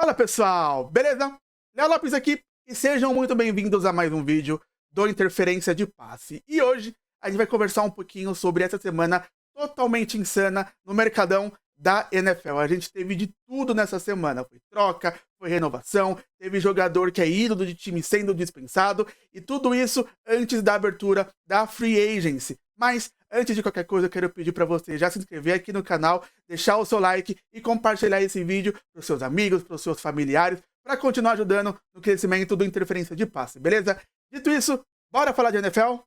Fala pessoal, beleza? Léo Lopes aqui e sejam muito bem-vindos a mais um vídeo do Interferência de Passe. E hoje a gente vai conversar um pouquinho sobre essa semana totalmente insana no mercadão da NFL. A gente teve de tudo nessa semana, foi troca, foi renovação, teve jogador que é ídolo de time sendo dispensado e tudo isso antes da abertura da Free Agency. Mas antes de qualquer coisa, eu quero pedir para você já se inscrever aqui no canal, deixar o seu like e compartilhar esse vídeo para os seus amigos, para os seus familiares, para continuar ajudando no crescimento do Interferência de Passe, beleza? Dito isso, bora falar de NFL?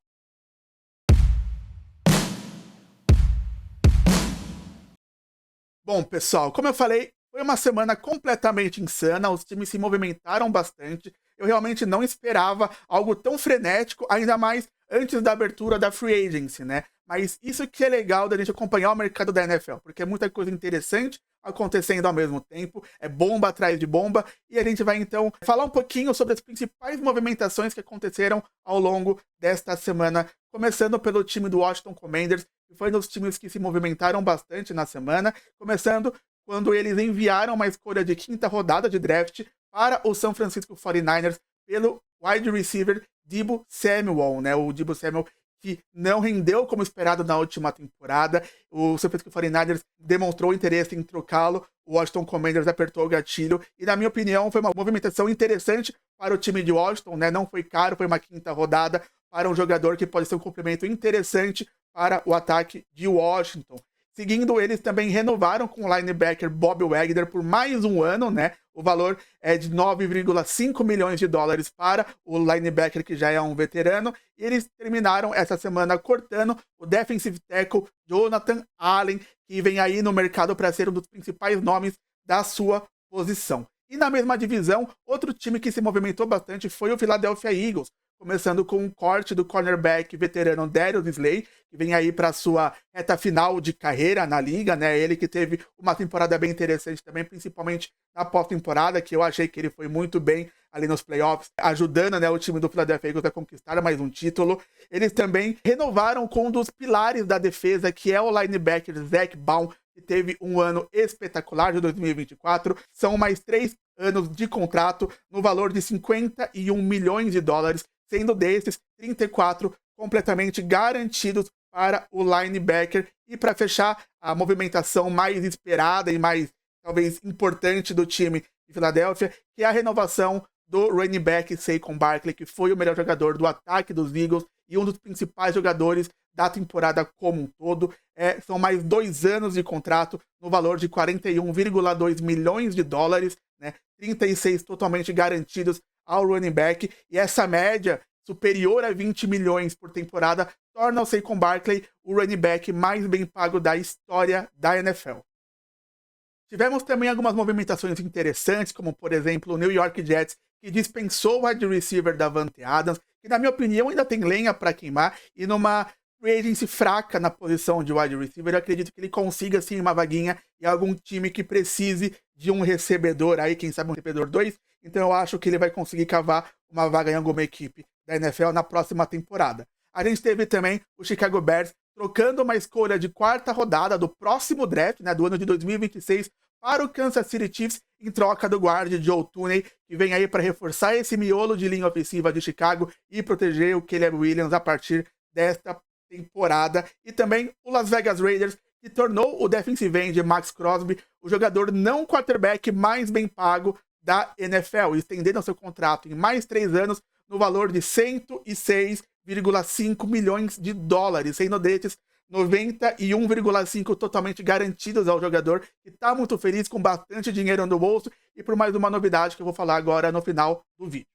Bom, pessoal, como eu falei, foi uma semana completamente insana, os times se movimentaram bastante. Eu realmente não esperava algo tão frenético, ainda mais antes da abertura da Free Agency, né? Mas isso que é legal da gente acompanhar o mercado da NFL, porque é muita coisa interessante acontecendo ao mesmo tempo, é bomba atrás de bomba, e a gente vai então falar um pouquinho sobre as principais movimentações que aconteceram ao longo desta semana, começando pelo time do Washington Commanders, que foi um dos times que se movimentaram bastante na semana, começando quando eles enviaram uma escolha de quinta rodada de draft para o San Francisco 49ers pelo wide receiver Deebo Samuel, né? O Deebo Samuel que não rendeu como esperado na última temporada. O San Francisco 49ers demonstrou interesse em trocá-lo, o Washington Commanders apertou o gatilho, e na minha opinião foi uma movimentação interessante para o time de Washington, né? Não foi caro, foi uma quinta rodada para um jogador que pode ser um complemento interessante para o ataque de Washington. Seguindo, eles também renovaram com o linebacker Bob Wagner por mais um ano, né? O valor é de 9,5 milhões de dólares para o linebacker, que já é um veterano. E eles terminaram essa semana cortando o defensive tackle Jonathan Allen, que vem aí no mercado para ser um dos principais nomes da sua posição. E na mesma divisão, outro time que se movimentou bastante foi o Philadelphia Eagles, começando com um corte do cornerback veterano Darius Slay, que vem aí para sua reta final de carreira na liga, né? Ele que teve uma temporada bem interessante também, principalmente na pós-temporada, que eu achei que ele foi muito bem ali nos playoffs, ajudando, né, o time do Philadelphia Eagles a conquistar mais um título. Eles também renovaram com um dos pilares da defesa, que é o linebacker Zac Baun, que teve um ano espetacular de 2024. São mais 3 anos de contrato no valor de 51 milhões de dólares, sendo desses 34 completamente garantidos para o linebacker. E para fechar a movimentação mais esperada e mais, talvez, importante do time de Filadélfia, que é a renovação do running back Saquon Barkley, que foi o melhor jogador do ataque dos Eagles e um dos principais jogadores da temporada como um todo. São mais 2 anos de contrato no valor de 41,2 milhões de dólares, né? 36 totalmente garantidos ao running back, e essa média superior a 20 milhões por temporada torna o Saquon Barkley o running back mais bem pago da história da NFL. Tivemos também algumas movimentações interessantes, como por exemplo o New York Jets, que dispensou o wide receiver Davante Adams, que na minha opinião ainda tem lenha para queimar, e numa free agency fraca na posição de wide receiver, eu acredito que ele consiga sim uma vaguinha em algum time que precise de um recebedor aí, quem sabe um recebedor 2, então eu acho que ele vai conseguir cavar uma vaga em alguma equipe da NFL na próxima temporada. A gente teve também o Chicago Bears trocando uma escolha de quarta rodada do próximo draft, né, do ano de 2026, para o Kansas City Chiefs, em troca do guarda Joe Thuney, que vem aí para reforçar esse miolo de linha ofensiva de Chicago e proteger o Caleb Williams a partir desta temporada. E também o Las Vegas Raiders, que tornou o defensive end Maxx Crosby o jogador não quarterback mais bem pago da NFL, estendendo seu contrato em mais 3 anos no valor de 106,5 milhões de dólares, sendo desses 91,5 totalmente garantidos ao jogador, que está muito feliz, com bastante dinheiro no bolso, e por mais uma novidade que eu vou falar agora no final do vídeo.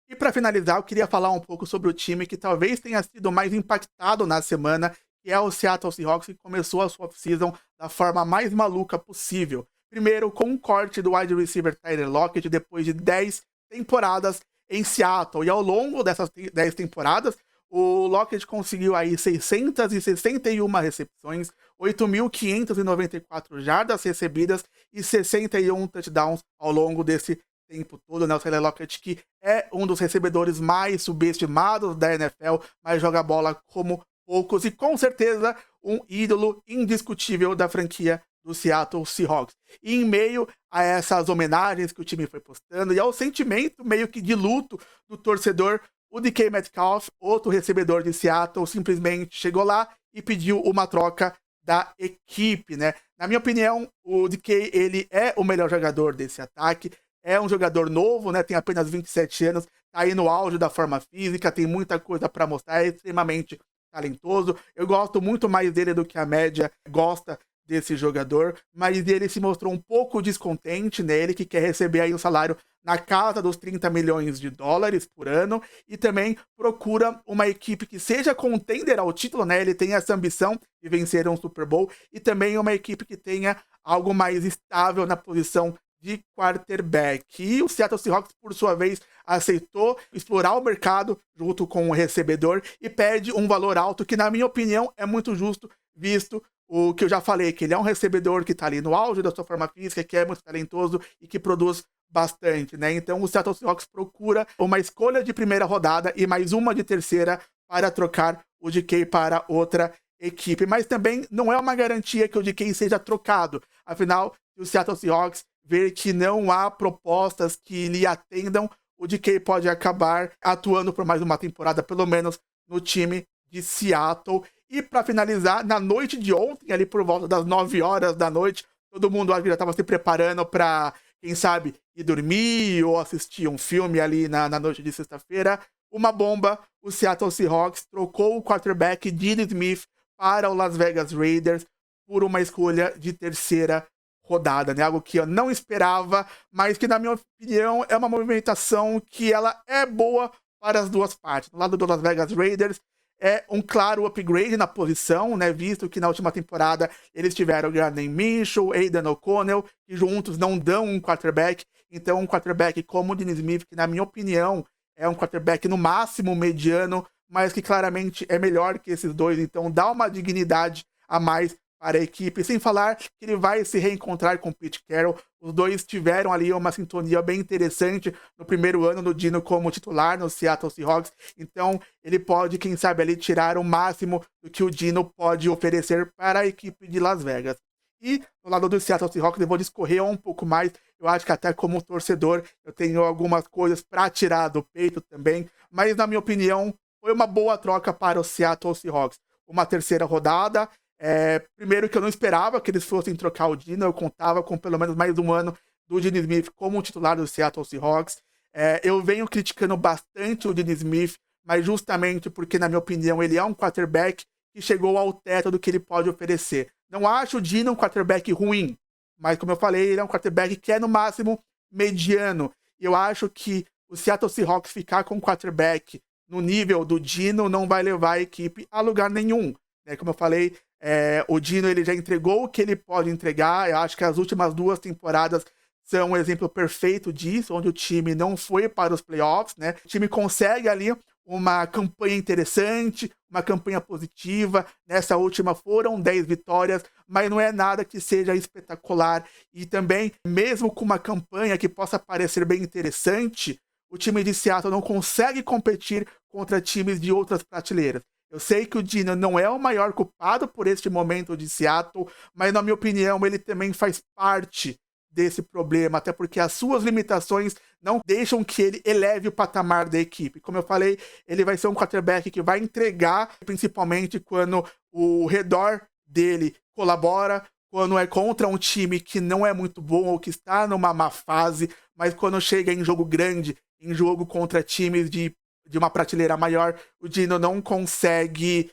E para finalizar, eu queria falar um pouco sobre o time que talvez tenha sido mais impactado na semana, que é o Seattle Seahawks, que começou a sua off-season da forma mais maluca possível. Primeiro, com um corte do wide receiver Tyler Lockett, depois de 10 temporadas em Seattle. E ao longo dessas 10 temporadas, o Lockett conseguiu aí 661 recepções, 8.594 jardas recebidas e 61 touchdowns ao longo desse tempo todo, né? O Tyler Lockett, que é um dos recebedores mais subestimados da NFL, mas joga bola como poucos e com certeza um ídolo indiscutível da franquia do Seattle Seahawks. E em meio a essas homenagens que o time foi postando e ao sentimento meio que de luto do torcedor, o DK Metcalf, outro recebedor de Seattle, simplesmente chegou lá e pediu uma troca da equipe, né? Na minha opinião, o DK, ele é o melhor jogador desse ataque, é um jogador novo, né? Tem apenas 27 anos, tá aí no auge da forma física, tem muita coisa para mostrar, é extremamente talentoso. Eu gosto muito mais dele do que a média gosta desse jogador, mas ele se mostrou um pouco descontente nele, que quer receber aí um salário na casa dos 30 milhões de dólares por ano, e também procura uma equipe que seja contender ao título, né? Ele tem essa ambição de vencer um Super Bowl, e também uma equipe que tenha algo mais estável na posição de quarterback. E o Seattle Seahawks, por sua vez, aceitou explorar o mercado junto com o recebedor e pede um valor alto que, na minha opinião, é muito justo, visto o que eu já falei, que ele é um recebedor que tá ali no auge da sua forma física, que é muito talentoso e que produz bastante, né? Então o Seattle Seahawks procura uma escolha de primeira rodada e mais uma de terceira para trocar o DK para outra equipe. Mas também não é uma garantia que o DK seja trocado. Afinal, se o Seattle Seahawks ver que não há propostas que lhe atendam, o DK pode acabar atuando por mais uma temporada, pelo menos no time de Seattle. E para finalizar, na noite de ontem, ali por volta das 9 horas da noite, todo mundo já estava se preparando para, quem sabe, ir dormir ou assistir um filme ali na noite de sexta-feira. Uma bomba, o Seattle Seahawks trocou o quarterback Gene Smith para o Las Vegas Raiders por uma escolha de terceira rodada, né? Algo que eu não esperava, mas que, na minha opinião, é uma movimentação que ela é boa para as duas partes. Do lado do Las Vegas Raiders, é um claro upgrade na posição, né? Visto que na última temporada eles tiveram Gardner Minshew, Aidan O'Connell, que juntos não dão um quarterback. Então, um quarterback como o Gene Smith, que, na minha opinião, é um quarterback no máximo mediano, mas que claramente é melhor que esses dois. Então, dá uma dignidade a mais para a equipe, sem falar que ele vai se reencontrar com o Pete Carroll. Os dois tiveram ali uma sintonia bem interessante no primeiro ano do Dino como titular no Seattle Seahawks, então ele pode, quem sabe, ali tirar o máximo do que o Dino pode oferecer para a equipe de Las Vegas. E no lado do Seattle Seahawks eu vou discorrer um pouco mais, eu acho que até como torcedor eu tenho algumas coisas para tirar do peito também, mas na minha opinião foi uma boa troca para o Seattle Seahawks. Uma terceira rodada. Primeiro que eu não esperava que eles fossem trocar o Dino, eu contava com pelo menos mais um ano do Gene Smith como titular do Seattle Seahawks. Eu venho criticando bastante o Gene Smith, mas justamente porque, na minha opinião, ele é um quarterback que chegou ao teto do que ele pode oferecer. Não acho o Dino um quarterback ruim, mas como eu falei, ele é um quarterback que é no máximo mediano. E eu acho que o Seattle Seahawks ficar com um quarterback no nível do Dino não vai levar a equipe a lugar nenhum. Como eu falei, o Dino ele já entregou o que ele pode entregar. Eu acho que as últimas 2 temporadas são um exemplo perfeito disso, onde o time não foi para os playoffs, né? O time consegue ali uma campanha interessante, uma campanha positiva. Nessa última foram 10 vitórias, mas não é nada que seja espetacular. E também, mesmo com uma campanha que possa parecer bem interessante, o time de Seattle não consegue competir contra times de outras prateleiras. Eu sei que o Dino não é o maior culpado por este momento de Seattle, mas, na minha opinião, ele também faz parte desse problema, até porque as suas limitações não deixam que ele eleve o patamar da equipe. Como eu falei, ele vai ser um quarterback que vai entregar, principalmente quando o redor dele colabora, quando é contra um time que não é muito bom ou que está numa má fase, mas quando chega em jogo grande, em jogo contra times de uma prateleira maior, o Dino não consegue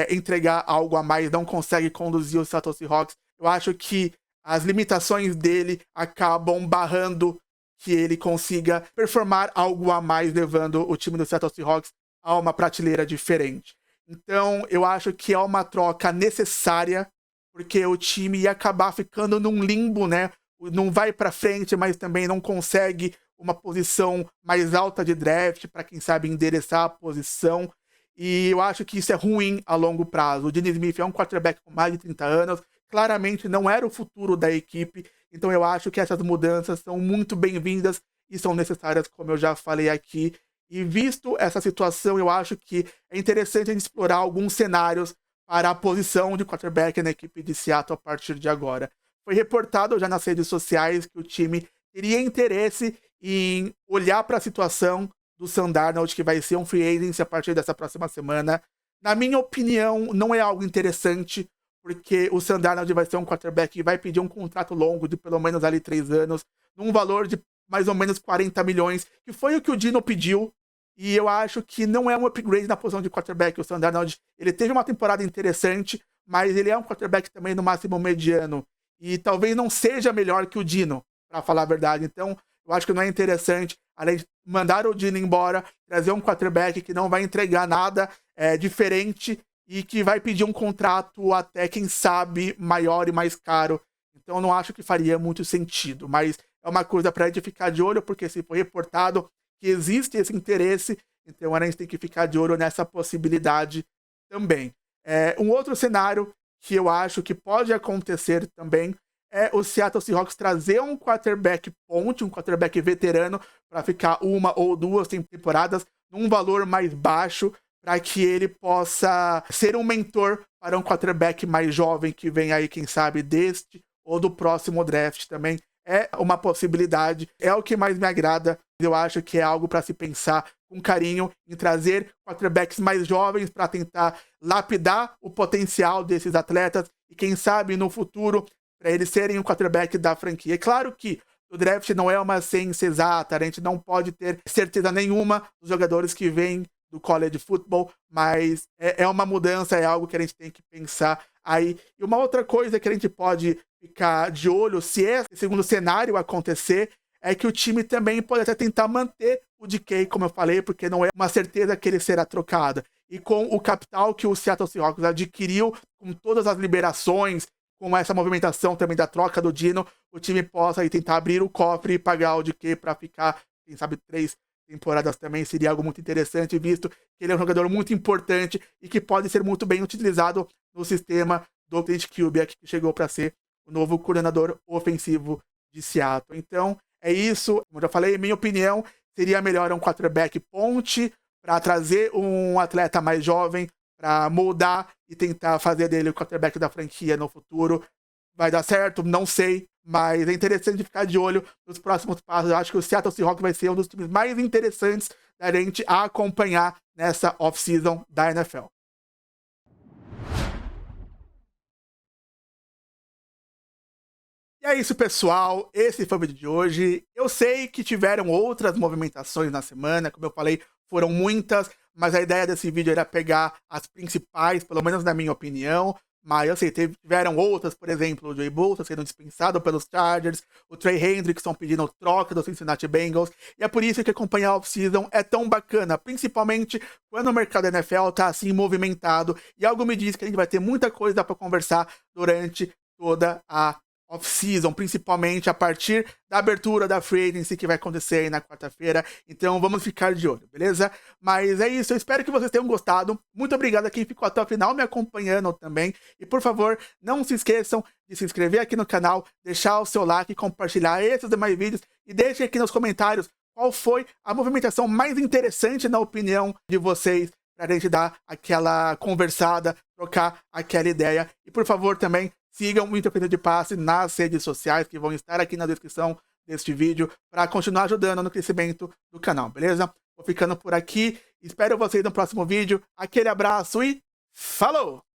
entregar algo a mais, não consegue conduzir o Seattle Seahawks. Eu acho que as limitações dele acabam barrando que ele consiga performar algo a mais, levando o time do Seattle Seahawks a uma prateleira diferente. Então, eu acho que é uma troca necessária, porque o time ia acabar ficando num limbo, né? Não vai para frente, mas também não consegue uma posição mais alta de draft para, quem sabe, endereçar a posição. E eu acho que isso é ruim a longo prazo. O Gene Smith é um quarterback com mais de 30 anos, claramente não era o futuro da equipe, então eu acho que essas mudanças são muito bem-vindas e são necessárias, como eu já falei aqui. E visto essa situação, eu acho que é interessante a gente explorar alguns cenários para a posição de quarterback na equipe de Seattle a partir de agora. foi reportado já nas redes sociais que o time teria interesse em olhar para a situação do Sam Darnold, que vai ser um free agent a partir dessa próxima semana. Na minha opinião, não é algo interessante, porque o Sam Darnold vai ser um quarterback que vai pedir um contrato longo de pelo menos ali 3 anos, num valor de mais ou menos 40 milhões, que foi o que o Dino pediu. E eu acho que não é um upgrade na posição de quarterback. O Sam Darnold, ele teve uma temporada interessante, mas ele é um quarterback também no máximo mediano. E talvez não seja melhor que o Dino, para falar a verdade. Então, eu acho que não é interessante, além de mandar o Dino embora, trazer um quarterback que não vai entregar nada diferente e que vai pedir um contrato até, quem sabe, maior e mais caro. Então, eu não acho que faria muito sentido. Mas é uma coisa para a gente ficar de olho, porque se foi reportado que existe esse interesse, então a gente tem que ficar de olho nessa possibilidade também. Um outro cenário que eu acho que pode acontecer também é o Seattle Seahawks trazer um quarterback ponte, um quarterback veterano, para ficar 1 ou 2 temporadas num valor mais baixo, para que ele possa ser um mentor para um quarterback mais jovem que vem aí, quem sabe, deste ou do próximo draft também. É uma possibilidade, é o que mais me agrada. Eu acho que é algo para se pensar com carinho em trazer quarterbacks mais jovens para tentar lapidar o potencial desses atletas e, quem sabe, no futuro, para eles serem um quarterback da franquia. É claro que o draft não é uma ciência exata, a gente não pode ter certeza nenhuma dos jogadores que vêm do college football, mas é uma mudança, é algo que a gente tem que pensar aí. E uma outra coisa que a gente pode ficar de olho, se esse segundo cenário acontecer, é que o time também pode até tentar manter o DK, como eu falei, porque não é uma certeza que ele será trocado. E com o capital que o Seattle Seahawks adquiriu, com todas as liberações, com essa movimentação também da troca do Dino, o time possa aí tentar abrir o cofre e pagar o DK para ficar, quem sabe, 3 temporadas também. Seria algo muito interessante, visto que ele é um jogador muito importante e que pode ser muito bem utilizado no sistema do Clint Kubiak, que chegou para ser o novo coordenador ofensivo de Seattle. Então, é isso. Como eu já falei, minha opinião, seria melhor um quarterback ponte para trazer um atleta mais jovem, para moldar e tentar fazer dele o quarterback da franquia no futuro. Vai dar certo? Não sei, mas é interessante ficar de olho nos próximos passos. Eu acho que o Seattle Seahawks vai ser um dos times mais interessantes da gente a acompanhar nessa off-season da NFL. E é isso, pessoal. Esse foi o vídeo de hoje. Eu sei que tiveram outras movimentações na semana, como eu falei, foram muitas, mas a ideia desse vídeo era pegar as principais, pelo menos na minha opinião. Mas eu sei, tiveram outras, por exemplo, o Joey Bosa sendo dispensado pelos Chargers, o Trey Hendrickson pedindo troca do Cincinnati Bengals, e é por isso que acompanhar a off-season é tão bacana, principalmente quando o mercado da NFL tá assim movimentado, e algo me diz que a gente vai ter muita coisa para conversar durante toda a off-season, principalmente a partir da abertura da Free Agency que vai acontecer aí na quarta-feira. Então vamos ficar de olho, beleza? Mas é isso, eu espero que vocês tenham gostado. Muito obrigado a quem ficou até o final me acompanhando também. E por favor, não se esqueçam de se inscrever aqui no canal, deixar o seu like, compartilhar esses demais vídeos e deixem aqui nos comentários qual foi a movimentação mais interessante na opinião de vocês, pra gente dar aquela conversada, trocar aquela ideia. E por favor também, sigam o Interferência de Passe nas redes sociais, que vão estar aqui na descrição deste vídeo, para continuar ajudando no crescimento do canal, beleza? Vou ficando por aqui, espero vocês no próximo vídeo. Aquele abraço e falou!